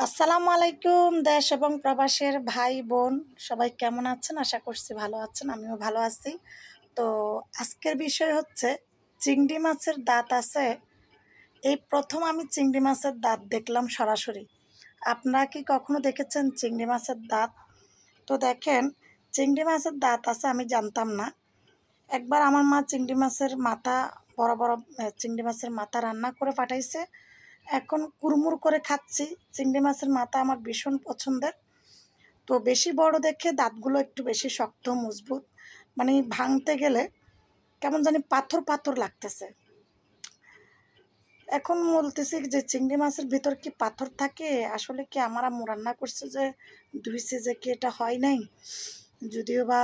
আসসালামু আলাইকুম দেশ এবং প্রবাসের ভাই বোন সবাই কেমন আছেন? আশা করছি ভালো আছেন, আমিও ভালো আছি। তো আজকের বিষয় হচ্ছে চিংড়ি মাছের দাঁত আছে। এই প্রথম আমি চিংড়ি মাছের দাঁত দেখলাম সরাসরি। আপনারা কি কখনো দেখেছেন চিংড়ি মাছের দাঁত? তো দেখেন, চিংড়ি মাছের দাঁত আছে আমি জানতাম না। একবার আমার মা চিংড়ি মাছের মাথা বড় বড় চিংড়ি মাছের মাথা রান্না করে পাঠাইছে। এখন কুড়মুড় করে খাচ্ছি। চিংড়ি মাছের মাথা আমার ভীষণ পছন্দের। তো বেশি বড় দেখে দাঁতগুলো একটু বেশি শক্ত মজবুত, মানে ভাঙতে গেলে কেমন জানি পাথর পাথর লাগতেছে। এখন বলতেছি যে চিংড়ি মাছের ভিতর কি পাথর থাকে? আসলে কি আমার আম্মু রান্না করছে যে ধুইছে যে কি এটা হয় নাই? যদিও বা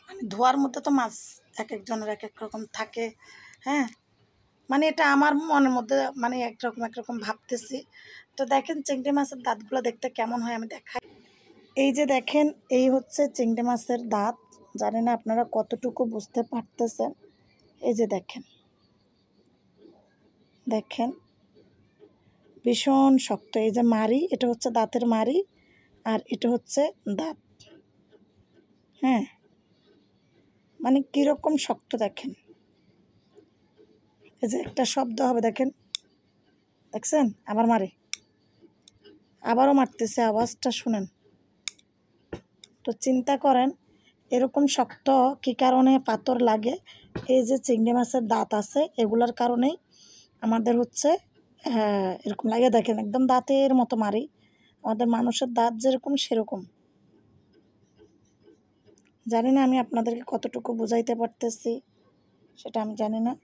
মানে ধোয়ার মধ্যে তো মাছ এক একজনের এক এক রকম থাকে। হ্যাঁ, মানে এটা আমার মনের মধ্যে মানে একরকম ভাবতেছি। তো দেখেন চিংড়ি মাছের দাঁতগুলো দেখতে কেমন হয় আমি দেখাই। এই যে দেখেন, এই হচ্ছে চিংড়ি মাছের দাঁত। জানি না আপনারা কতটুকু বুঝতে পারতেছেন। এই যে দেখেন, দেখেন ভীষণ শক্ত। এই যে মাড়ি, এটা হচ্ছে দাঁতের মাড়ি, আর এটা হচ্ছে দাঁত। হ্যাঁ, মানে কীরকম শক্ত দেখেন। এই যে একটা শব্দ হবে দেখেন, দেখছেন? আবার মারে, আবারও মারতেছে, আওয়াজটা শুনেন। তো চিন্তা করেন এরকম শক্ত কী কারণে পাথর লাগে। এই যে চিংড়ি মাছের দাঁত আছে এগুলোর কারণেই আমাদের হচ্ছে এরকম লাগে। দেখেন একদম দাঁতের মতো মারি, আমাদের মানুষের দাঁত যেরকম সেরকম। জানি না আমি আপনাদেরকে কতটুকু বুঝাইতে পারতেছি, সেটা আমি জানি না।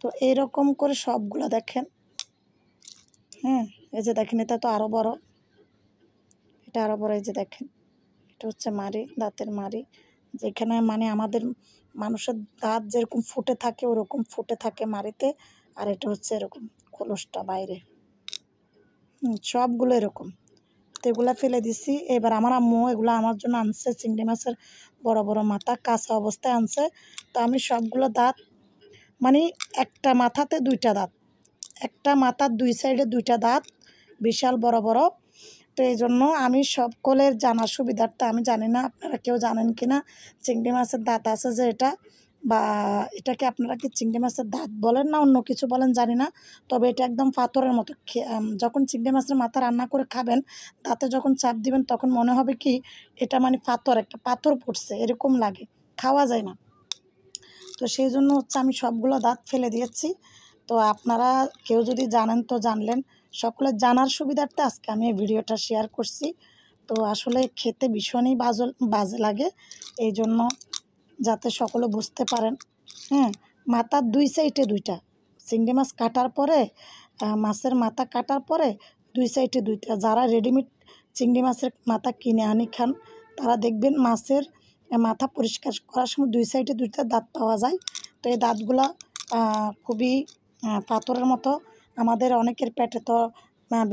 তো এইরকম করে সবগুলো দেখেন। হ্যাঁ, এই যে দেখেন, এটা তো আরও বড়, এটা আরও বড়। এই যে দেখেন, এটা হচ্ছে মাড়ি, দাঁতের মাড়ি, যেখানে মানে আমাদের মানুষের দাঁত যেরকম ফুটে থাকে ওরকম ফুটে থাকে মাড়িতে। আর এটা হচ্ছে এরকম খোলসটা বাইরে। সবগুলো এরকম। তো এগুলো ফেলে দিছি। এবার আমার আম্মু এগুলো আমার জন্য আনছে, চিংড়ি মাছের বড় বড় মাথা কাঁচা অবস্থায় আনছে। তো আমি সবগুলো দাঁত, মানে একটা মাথাতে দুইটা দাঁত, একটা মাথার দুই সাইডে দুইটা দাঁত, বিশাল বড় বড়। তো এই জন্য আমি সকলের জানার সুবিধার্থে, আমি জানি না আপনারা কেউ জানেন কি না চিংড়ি মাছের দাঁত আছে যে এটা, বা এটাকে আপনারা কি চিংড়ি মাছের দাঁত বলেন না অন্য কিছু বলেন জানি না। তবে এটা একদম পাথরের মতো। যখন চিংড়ি মাছের মাথা রান্না করে খাবেন, দাঁতে যখন চাপ দিবেন তখন মনে হবে কি এটা মানে পাথর, একটা পাথর পড়ছে এরকম লাগে, খাওয়া যায় না। তো সেই জন্য হচ্ছে আমি সবগুলো দাঁত ফেলে দিয়েছি। তো আপনারা কেউ যদি জানেন তো জানলেন, সকলের জানার সুবিধার্থে আজকে আমি এই ভিডিওটা শেয়ার করছি। তো আসলে খেতে ভীষণই বাজে লাগে, এই জন্য যাতে সকলে বুঝতে পারেন। হ্যাঁ, মাথার দুই সাইডে দুইটা, চিংড়ি মাছ কাটার পরে মাছের মাথা কাটার পরে দুই সাইডে দুইটা। যারা রেডিমেড চিংড়ি মাছের মাথা কিনে আনি খান, তারা দেখবেন মাছের মাথা পরিষ্কার করার সময় দুই সাইডে দুইটা দাঁত পাওয়া যায়। তো এই দাঁতগুলা খুবই পাথরের মতো। আমাদের অনেকের পেটে তো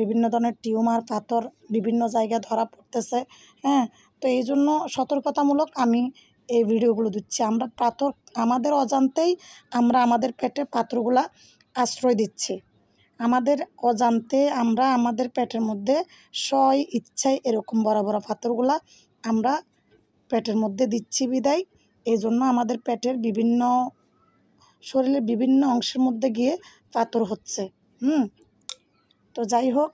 বিভিন্ন ধরনের টিউমার, পাথর বিভিন্ন জায়গায় ধরা পড়তেছে। হ্যাঁ, তো এই জন্য সতর্কতামূলক আমি এই ভিডিওগুলো দিচ্ছি। আমরা পাথর আমাদের অজান্তেই আমরা আমাদের পেটে পাথরগুলা আশ্রয় দিচ্ছি। আমাদের অজান্তে আমরা আমাদের পেটের মধ্যে ইচ্ছায় এরকম বড় বড় পাথরগুলা আমরা পেটের মধ্যে দিচ্ছি বিদায়। এই জন্য আমাদের পেটের বিভিন্ন শরীরের বিভিন্ন অংশের মধ্যে গিয়ে পাথর হচ্ছে। তো যাই হোক,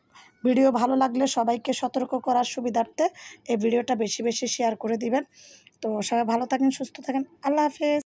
ভিডিও ভালো লাগলে সবাইকে সতর্ক করার সুবিধার্থে এই ভিডিওটা বেশি বেশি শেয়ার করে দিবেন। তো সবাই ভালো থাকেন, সুস্থ থাকেন। আল্লাহ হাফেজ।